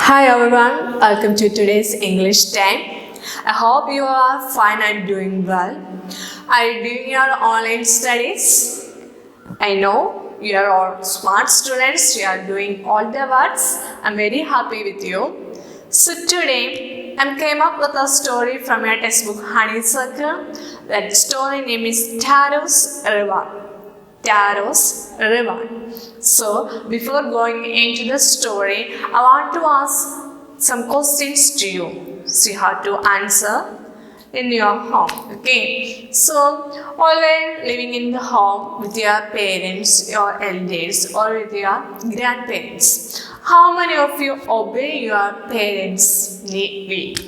Hi everyone, welcome to today's English time. I hope you are fine and doing well. Are you doing your online studies? I know you are all smart students, you are doing all the works. I'm very happy with you. So today I came up with a story from your textbook Honeysuckle. That story name is Taro's Reward. Taro's Reward. So, before going into the story, I want to ask some questions to you. See how to answer in your home. Okay. So, always living in the home with your parents, your elders, or with your grandparents. How many of you obey your parents' need?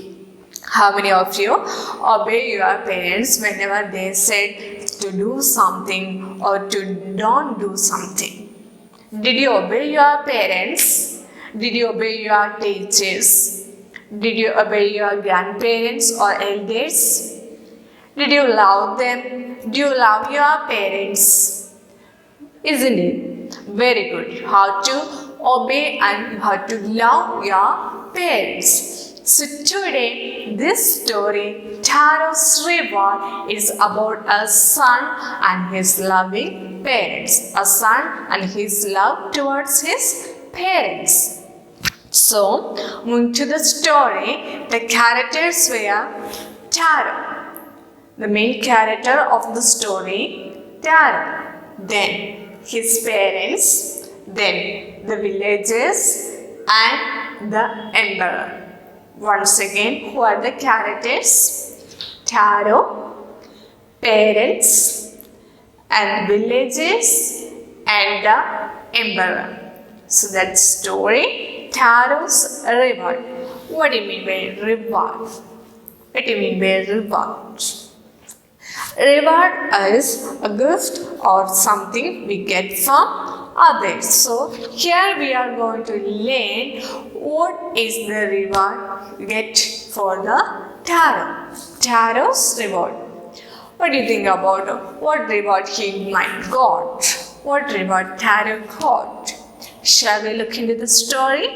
How many of you obey your parents whenever they said to do something or to don't do something? Did you obey your parents? Did you obey your teachers? Did you obey your grandparents or elders? Did you love them? Do you love your parents? Isn't it? Very good. How to obey and how to love your parents. So today, this story, Taro's Reward, is about a son and his loving parents. A son and his love towards his parents. So, moving to the story, the characters were Taro, the main character of the story, Taro. Then his parents, then the villagers, and the emperor. Once again, who are the characters? Taro, parents, and villages, and the emperor. So that story, Taro's Reward. What do you mean by reward? What do you mean by reward? Reward is a gift or something we get from others. So here we are going to learn what is the reward we get for the Taro. Taro's reward. What do you think about what reward he might got? What reward Taro got? Shall we look into the story?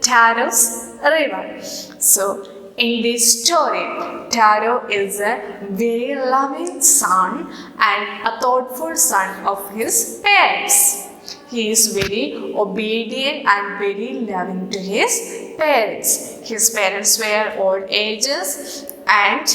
Taro's reward. So in this story, Taro is a very loving son and a thoughtful son of his parents. He is very obedient and very loving to his parents. His parents were old ages and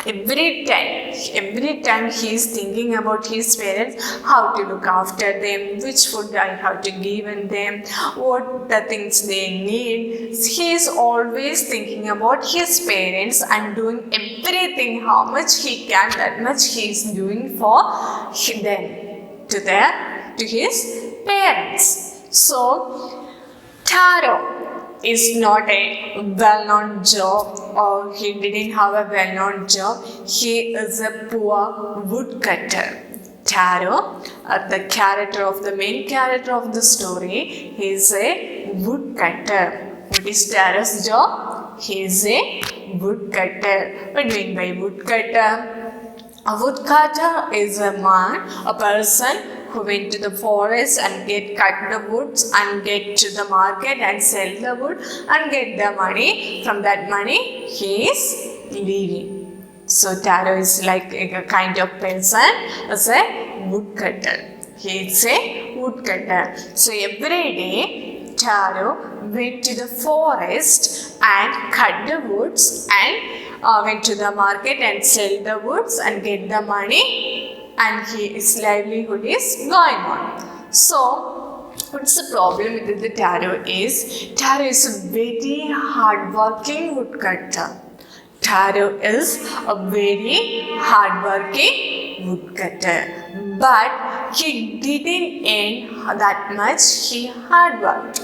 every time he is thinking about his parents, how to look after them, which food I have to give them, what the things they need. He is always thinking about his parents and doing everything, how much he can, that much he is doing for them, to his parents. So, Taro is not a well-known job, or he didn't have a well-known job. He is a poor woodcutter. Taro, the main character of the story, he is a woodcutter. What is Taro's job? He is a woodcutter. What do you mean by woodcutter? A woodcutter is a man, a person who went to the forest and cut the woods and get to the market and sell the wood and get the money. From that money, he is living. So Taro is like a kind of person as a woodcutter. He is a woodcutter. So every day, Taro went to the forest and cut the woods and went to the market and sell the woods and get the money, and his livelihood is going on. So, what's the problem with the Taro is a very hardworking woodcutter. Taro is a very hardworking woodcutter, but he didn't earn that much he hard worked.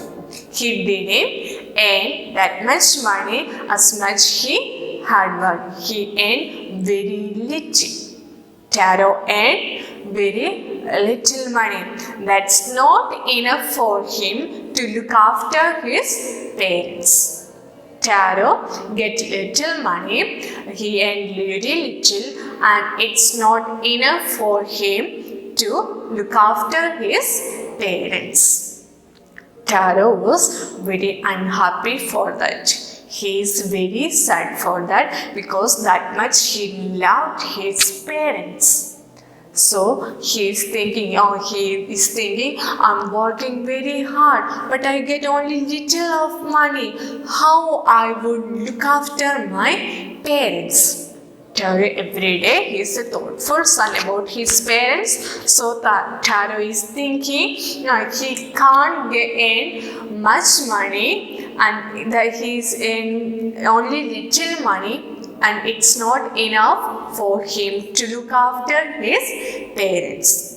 He didn't earn that much money as much he hard worked. He earned very little. Taro earned very little money. That's not enough for him to look after his parents. Taro get little money, he earned very little, and it's not enough for him to look after his parents. Taro was very unhappy for that. He is very sad for that because that much he loved his parents. So he is thinking, I'm working very hard, but I get only little of money. How I would look after my parents? Every day he is a thoughtful son about his parents. So Taro is thinking he can't earn much money and that he is in only little money and it's not enough for him to look after his parents.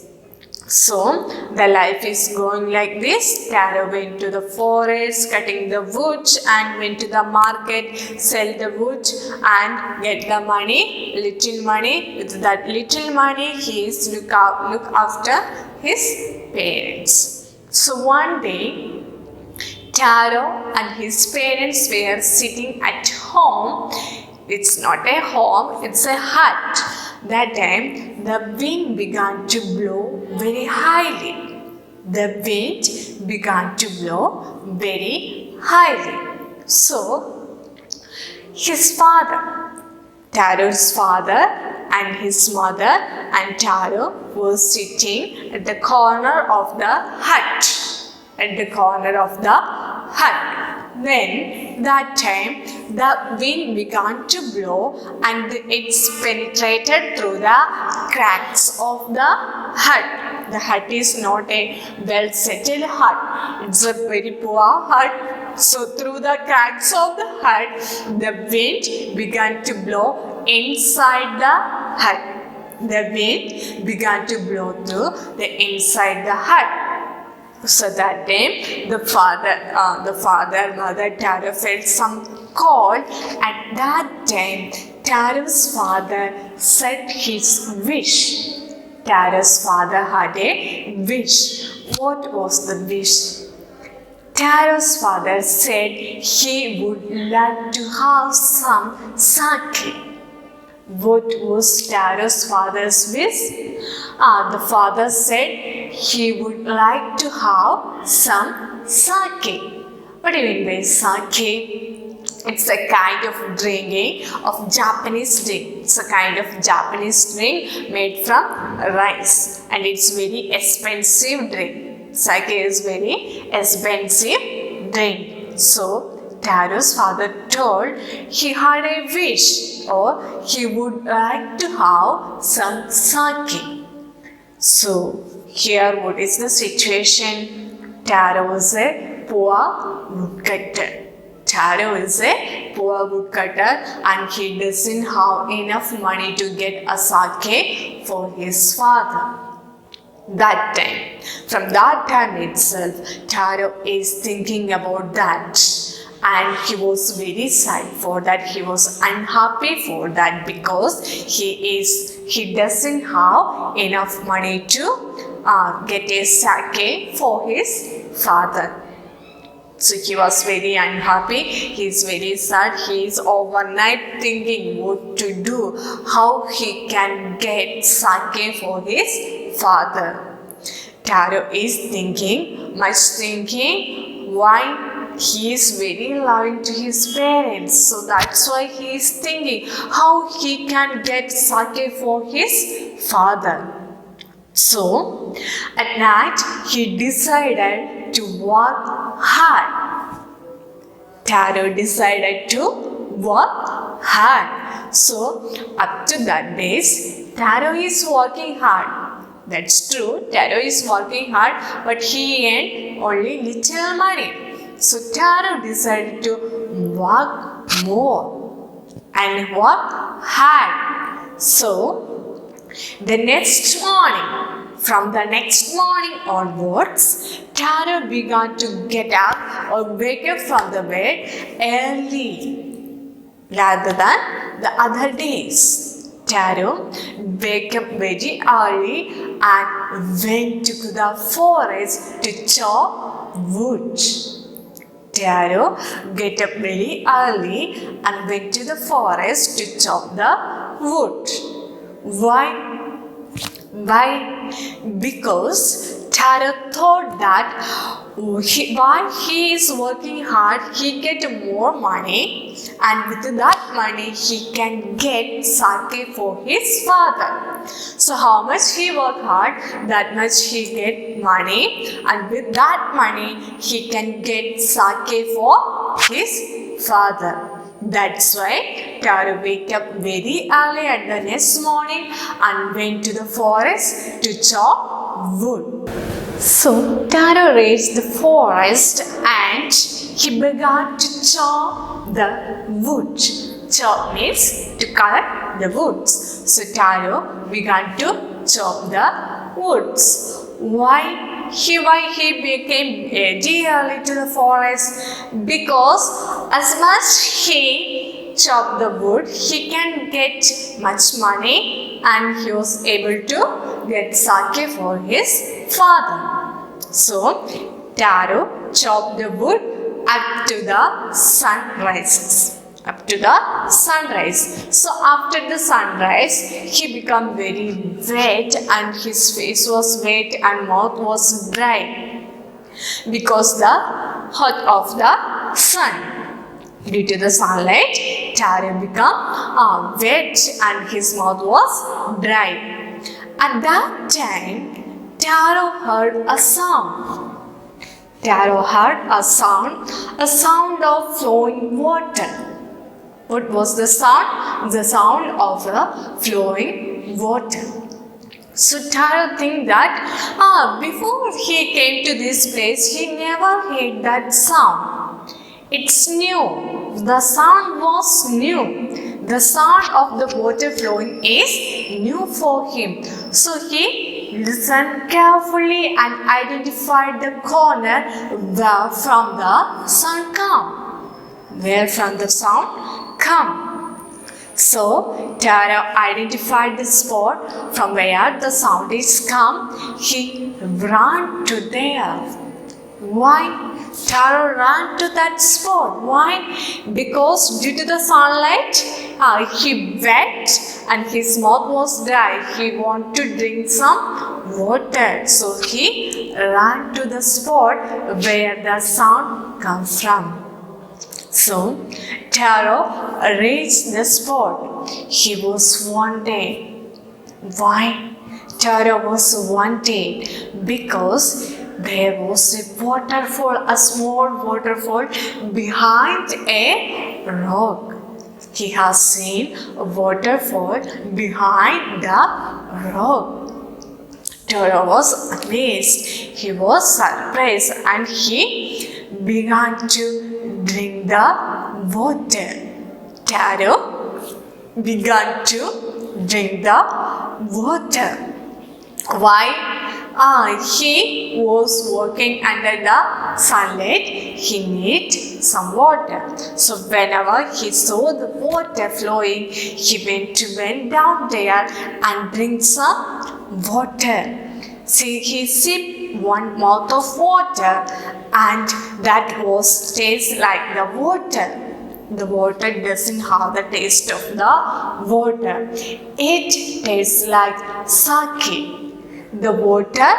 So the life is going like this. Taro went to the forest, cutting the wood and went to the market, sell the wood and get the money, little money. With that little money, he is look after his parents. So one day, Taro and his parents were sitting at home. It's not a home, it's a hut. That time, the wind began to blow very highly. The wind began to blow very highly. So, his father, Taro's father and his mother and Taro were sitting at the corner of the hut. Then that time the wind began to blow and it's penetrated through the cracks of the hut. The hut is not a well settled hut. It's a very poor hut. So through the cracks of the hut, the wind began to blow inside the hut. The wind began to blow through the inside the hut. So that time, the father, mother, Taro felt some cold. At that time, Taro's father said his wish. Taro's father had a wish. What was the wish? Taro's father said he would like to have some sake. What was Taro's father's wish? The father said he would like to have some sake. What do you mean by sake? It's a kind of drinking of Japanese drink. It's a kind of Japanese drink made from rice and it's very expensive drink. Sake is very expensive drink. So Taro's father told he had a wish or he would like to have some sake. So here what is the situation? Taro is a poor woodcutter. Taro is a poor woodcutter and he doesn't have enough money to get a sake for his father. That time, from that time itself, Taro is thinking about that. And he was very sad for that. He was unhappy for that because he doesn't have enough money to get a sake for his father. So he was very unhappy. He is very sad. He is overnight thinking what to do, how he can get sake for his father. Taro is thinking, why? He is very loving to his parents. So that's why he is thinking how he can get sake for his father. So at night he decided to work hard. Taro decided to work hard. So up to that days, Taro is working hard. That's true. Taro is working hard, but he earned only little money. So Taro decided to work more and work hard. So the next morning, from the next morning onwards, Taro began to get up or wake up from the bed early rather than the other days. Taro wake up very early and went to the forest to chop wood. Taro get up very early and went to the forest to chop the wood. Why? Because Taro thought that while he is working hard, he get more money, and with that money he can get sake for his father. So how much he work hard, that much he get money, and with that money he can get sake for his father. That's why Taro wake up very early at the next morning and went to the forest to chop wood. So Taro reached the forest and he began to chop the wood. Chop means to cut the woods. So Taro began to chop the woods. Why he became very early to the forest? Because as much he chopped the wood, he can get much money, and he was able to get sake for his father. So Taro chopped the wood up to the sunrise. So after the sunrise, he became very wet, and his face was wet and mouth was dry because the hot of the sun. Due to the sunlight, Taro became wet and his mouth was dry. At that time, Taro heard a sound. Taro heard a sound of flowing water. What was the sound? The sound of a flowing water. So Taro think that before he came to this place, he never heard that sound. It's new. The sound was new. The sound of the water flowing is new for him. So he listened carefully and identified the corner where from the sound come. Where from the sound come. So Taro identified the spot from where the sound is come. He ran to there. Why? Taro ran to that spot. Why? Because due to the sunlight, he wet and his mouth was dry. He wanted to drink some water. So he ran to the spot where the sound comes from. So Taro reached the spot. He was wanted. Why? Taro was wanted because there was a waterfall, a small waterfall behind a rock. He has seen a waterfall behind the rock. Taro was amazed. He was surprised and he began to drink the water. Taro began to drink the water. Why? He was working under the sunlight. He needed some water. So whenever he saw the water flowing, he went down there and drink some water. See, he sipped one mouth of water, and that was taste like the water. The water doesn't have the taste of the water. It tastes like sake. The water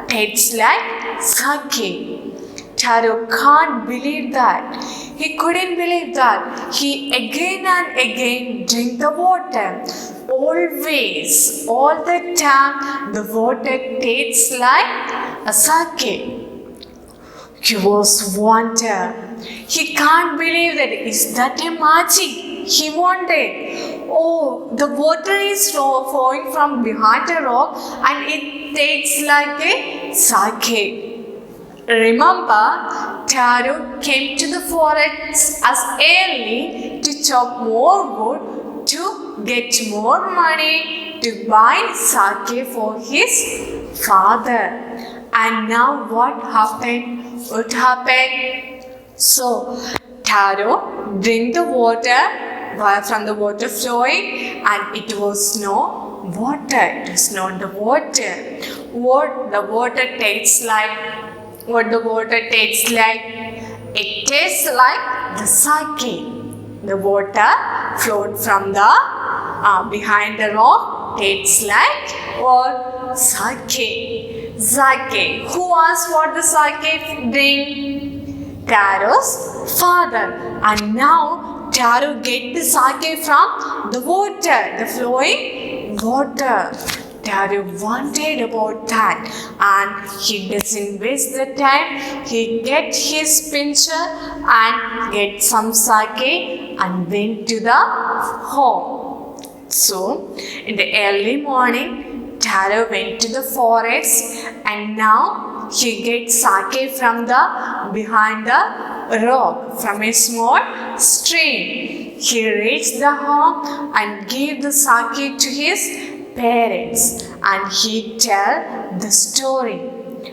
tastes like sake. Taro can't believe that. He couldn't believe that. He again and again drank the water. Always, all the time, the water tastes like a sake. He was wonder. He can't believe that. Is that a magic? He wanted. Oh, the water is flowing from behind a rock and it tastes like a sake. Remember, Taro came to the forest as early to chop more wood to get more money to buy sake for his father. And now what happened? So, Taro drank the water from the water flowing, and it was no water. It was not the water. What the water tastes like? What the water tastes like? It tastes like the sake. The water flowed from the behind the rock. Tastes like what? Sake. sake. Who asked what the sake drink? Taro's father. And now Taro get the sake from the water, the flowing water. Taro wanted about that, and he doesn't waste the time. He get his pincher and get some sake and went to the home. So in the early morning, Taro went to the forest, and now he gets sake from the behind the rock from a small stream. He reached the home and gave the sake to his parents, and he tell the story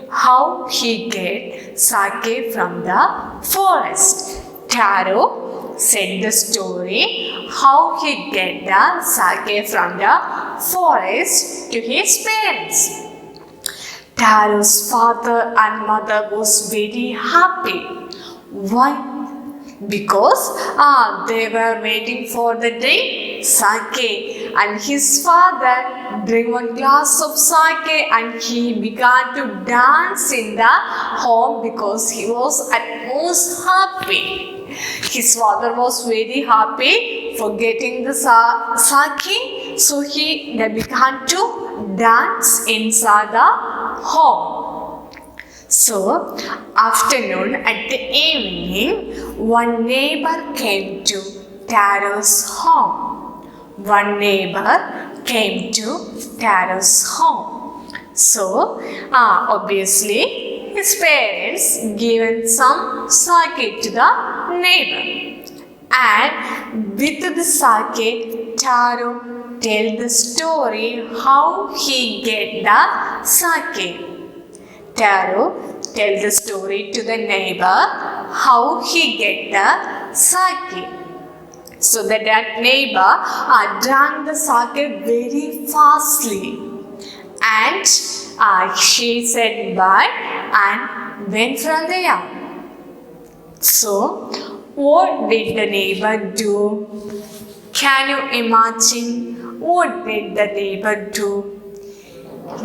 how he get sake from the forest. Taro said the story how he get the sake from the forest to his parents. Taro's father and mother was very happy. Why? Because they were waiting for the drink sake, and his father drank one glass of sake and he began to dance in the home because he was at most happy. His father was very happy for getting the sake, so he began to dance inside the home. So, afternoon at the evening, one neighbor came to Taro's home. One neighbor came to Taro's home. So, obviously, his parents given some sake to the neighbor. And with the sake, Taro tell the story how he get the sake. Taro tell the story to the neighbor how he get the sake. So that neighbor drank the sake very fastly, and she said bye and went from there. So what did the neighbor do? Can you imagine what did the neighbor do?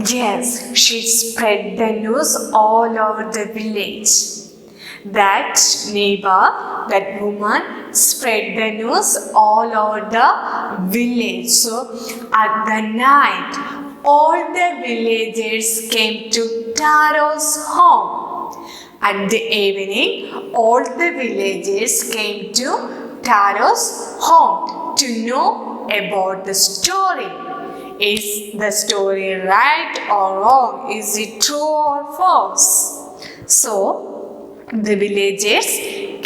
Yes, she spread the news all over the village. That neighbor, that woman spread the news all over the village. So at the night, all the villagers came to Taro's home. At the evening, all the villagers came to Taro's home to know about the story. Is the story right or wrong? Is it true or false? So, the villagers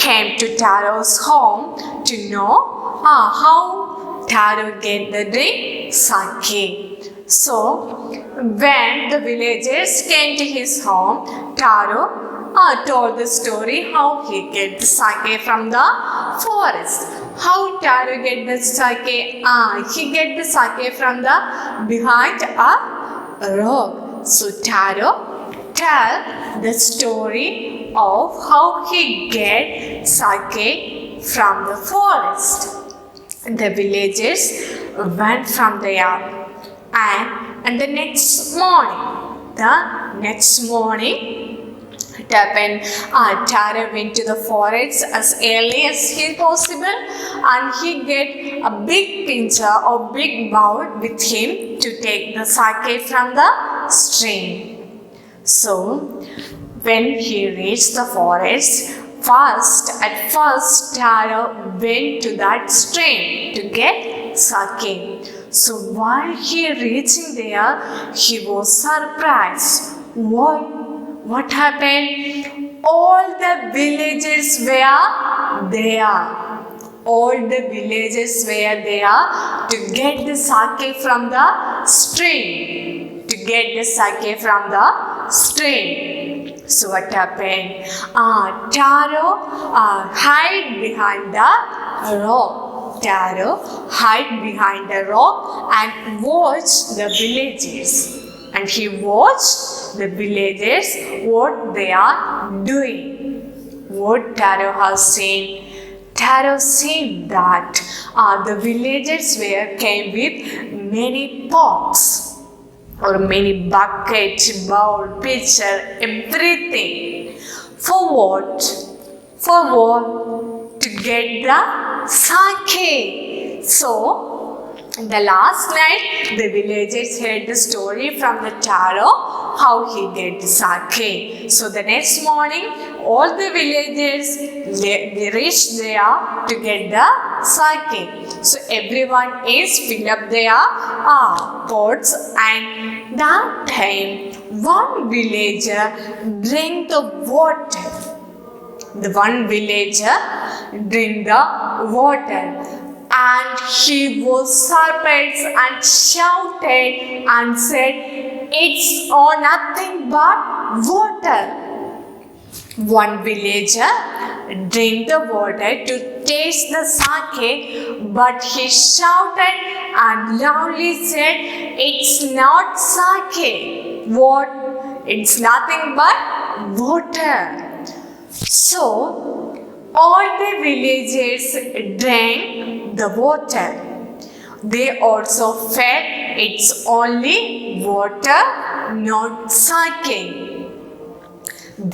came to Taro's home to know how Taro get the drink sake. So, when the villagers came to his home, Taro told the story how he get the sake from the forest. How Taro get the sake? He get the sake from the behind a rock. So Taro tell the story of how he get sake from the forest. The villagers went from there, and the next morning, it happened. Taro went to the forest as early as possible, and he get a big pincher or big bowl with him to take the sake from the stream. So, when he reached the forest, at first Taro went to that stream to get sake. So while he reaching there, he was surprised. What happened? All the villagers were there. All the villagers were there to get the sake from the stream. So what happened? Taro hide behind the rock. Taro hide behind the rock and watch the villagers. And he watched the villagers what they are doing. What Taro has seen? Taro seen that the villagers came with many pots. or many bucket, bowl, pitcher, everything. For what? For what? To get the sake. So, the last night, the villagers heard the story from the Taro, how he get the sake. So the next morning, all the villagers they reached there to get the sake. So everyone is fill up their pots, and that time one villager drank the water. The one villager drank the water. And he was surprised and shouted and said, "It's all nothing but water." One villager drank the water to taste the sake, but he shouted and loudly said, "It's not sake. What? It's nothing but water." So, all the villagers drank the water. They also fed it's only water, not sake.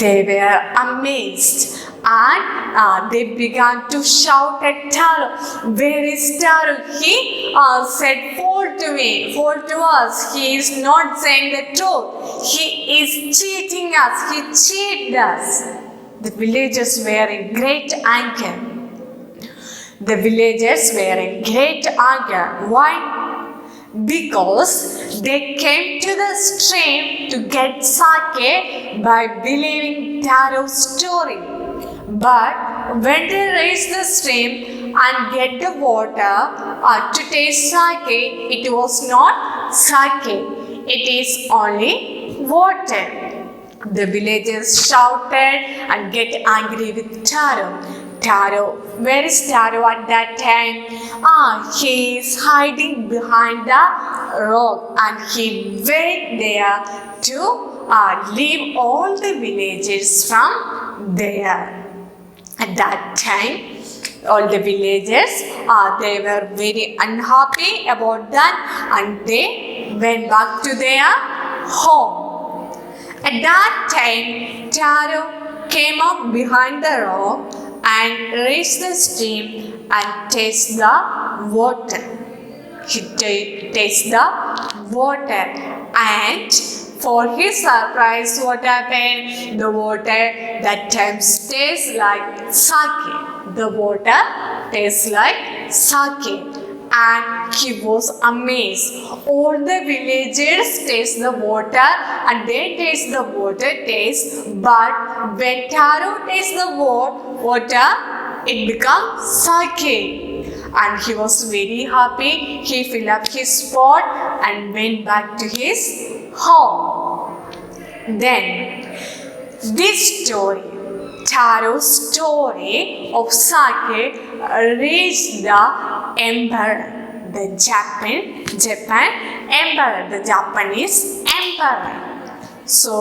They were amazed and they began to shout at Taro. "Where is Taro?" He said, "Fall to me, fall to us. He is not saying the truth. He is cheating us. He cheated us." The villagers were in great anger. The villagers were in great anger. Why? Because they came to the stream to get sake by believing Taro's story. But when they reached the stream and get the water to taste sake, it was not sake. It is only water. The villagers shouted and get angry with Taro. Taro, where is Taro at that time? He is hiding behind the rock, and he went there to leave all the villagers from there. At that time, all the villagers, they were very unhappy about that, and they went back to their home. At that time, Taro came up behind the rock and reached the stream and tasted the water. He tasted the water, and for his surprise, what happened? The water that time tastes like sake. The water tastes like sake. And he was amazed. All the villagers taste the water, and they taste the water taste. But when Taro tastes the water, it becomes sake. And he was very happy. He filled up his pot and went back to his home. Then this story, Taro's story of sake, reached the emperor, the Japan emperor, the Japanese emperor. So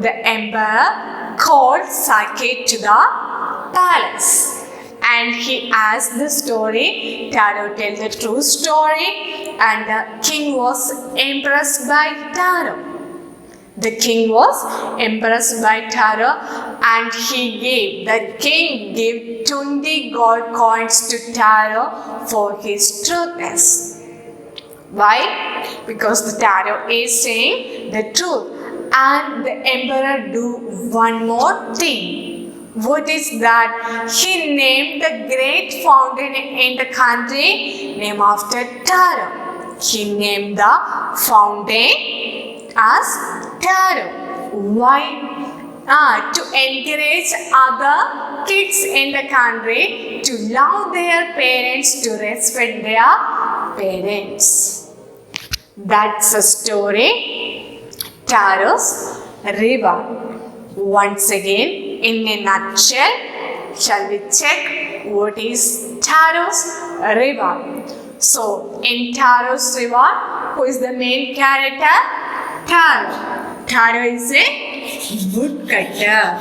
the emperor called sake to the palace, and he asked the story. Taro told the true story, and the king was impressed by Taro. The king was impressed by Taro, and the king gave 20 gold coins to Taro for his truthness. Why? Because the Taro is saying the truth. And the emperor do one more thing. What is that? He named the great fountain in the country named after Taro. He named the fountain as Taro. Why? To encourage other kids in the country to love their parents, to respect their parents. That's a story. Taro's river. Once again, in a nutshell, shall we check what is Taro's river? So, in Taro's river, who is the main character? Taro. Taro is a woodcutter.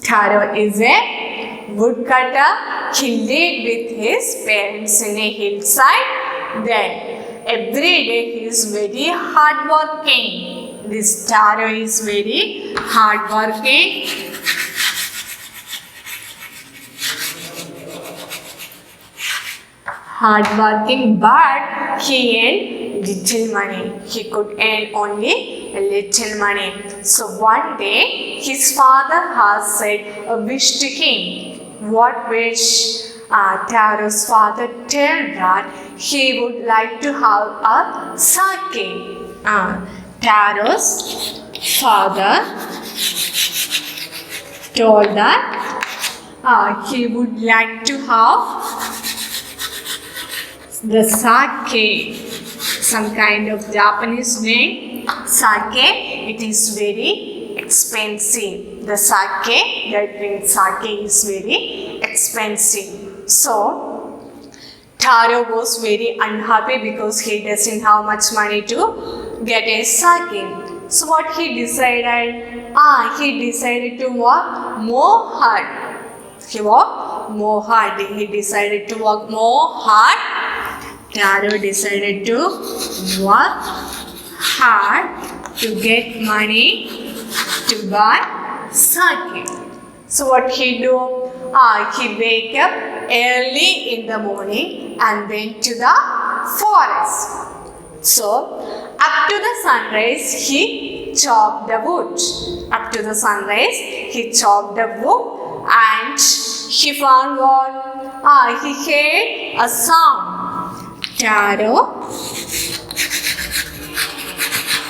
Taro is a woodcutter he lived with his parents in a hillside. Then every day he is very hardworking. This Taro is very hardworking. Hardworking, but he earned little money. He could earn only a little money. So one day his father has said a wish to him. What wish? Taro's father told that he would like to have a sake. Taro's father told that he would like to have the sake, some kind of Japanese drink. Sake, it is very expensive. The sake, that drink sake is very expensive. So, Taro was very unhappy because he doesn't have much money to get a sake. So what he decided? He decided to work more hard. He worked more hard. He decided to work more hard. Taro decided to work hard to get money to buy sake. So what he do? He wake up early in the morning and went to the forest. So up to the sunrise he chopped the wood. Up to the sunrise he chopped the wood and he found what? He heard a sound. Taro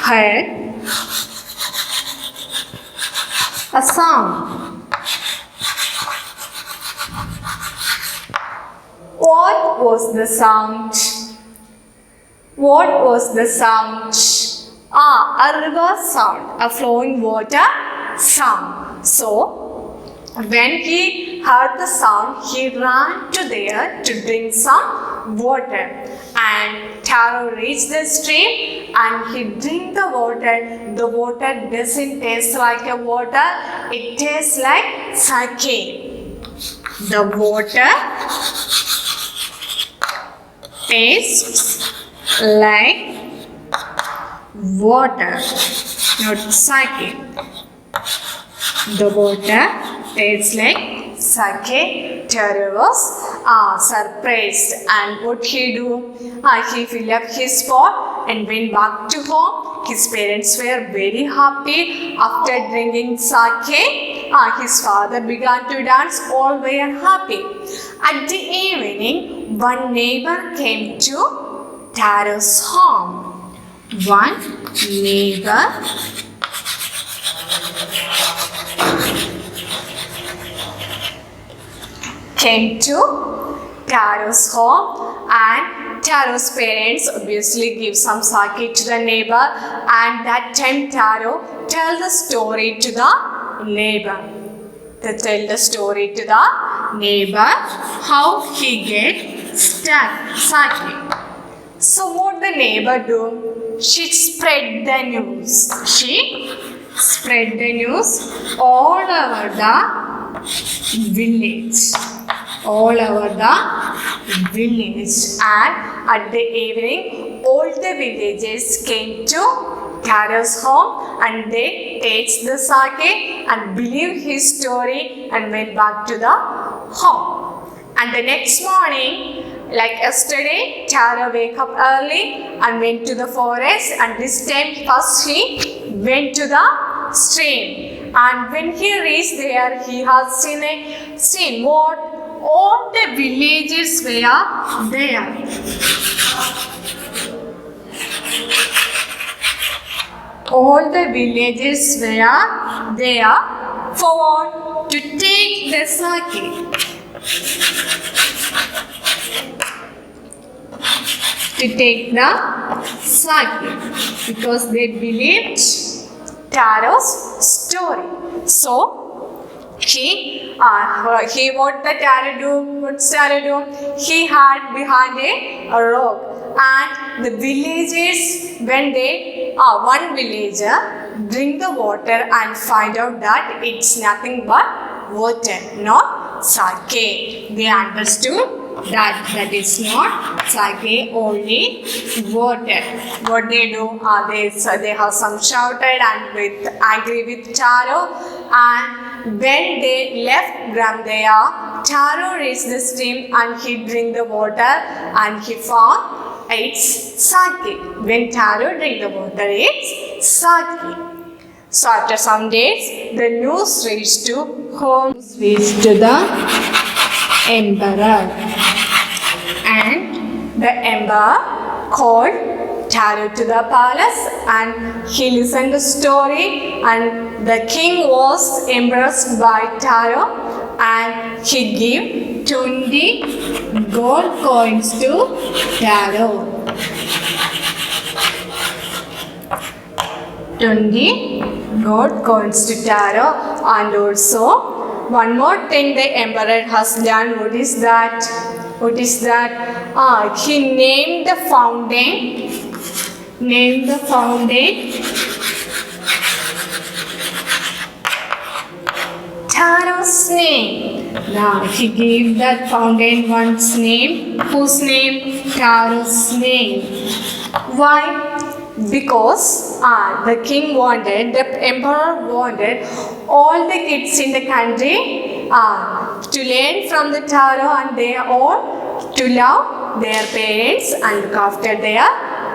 heard a sound. What was the sound? What was the sound? A river sound, a flowing water sound. So, when he heard the sound, he ran to there to drink some water. And Taro reached the stream and he drank the water. The water doesn't taste like a water, it tastes like sake. The water tastes like water, not sake. The water tastes like sake. Taro was surprised, and what he do? He filled up his pot and went back to home. His parents were very happy. After drinking sake, his father began to dance. All were happy. At the evening, one neighbor came to Taro's home. One neighbor came to Taro's home, and Taro's parents obviously give some sake to the neighbor, and that time Taro tell the story to the neighbor. They tell the story to the neighbor how he get sake. So what the neighbor do? She spread the news. She spread the news all over the village. All over the village, and at the evening all the villagers came to Taro's home and they tasted the sake and believed his story and went back to the home. And the next morning, like yesterday, Taro wake up early and went to the forest, and this time first he went to the stream. And when he reached there, he has seen what all the villagers were there. All the villagers were there for what? To take the sake. To take the sake, because they believed Taro's story. So he what the Taro do? What's Taro do? He hid behind a rock, and the villagers, when they one villager drink the water and find out that it's nothing but water, not sake. They understood that is not sake, only water. What they do? They have some shouted and angry with Taro, and when they left Gramdaya, Taro reached the stream and he drank the water and he found it's sake. When Taro drank the water, it's sake. So after some days, the news reached to home, reached to the emperor, and the emperor called Taro to the palace and he listened to the story, and the king was impressed by Taro and he gave 20 gold coins to Taro. 20 gold coins to Taro, and also one more thing the emperor has done. What is that? He named the fountain. Taro's name. Now he gave that fountain one's name. Whose name? Taro's name. Why? Because the emperor wanted all the kids in the country to learn from the Taro, and they all to love their parents and look after their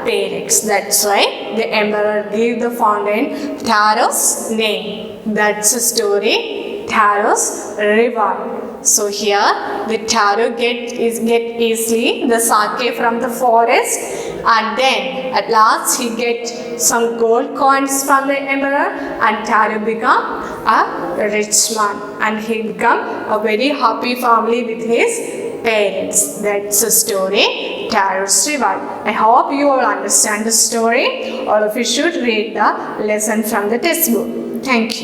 parents. That's why the emperor gave the fountain Taro's name. That's the story, Taro's river. So here the Taro get easily the sake from the forest, and then at last he get some gold coins from the emperor, and Taro become a rich man, and he become a very happy family with his parents. That's the story, Taro's river. I hope you all understand the story. All of you should read the lesson from the textbook. Thank you.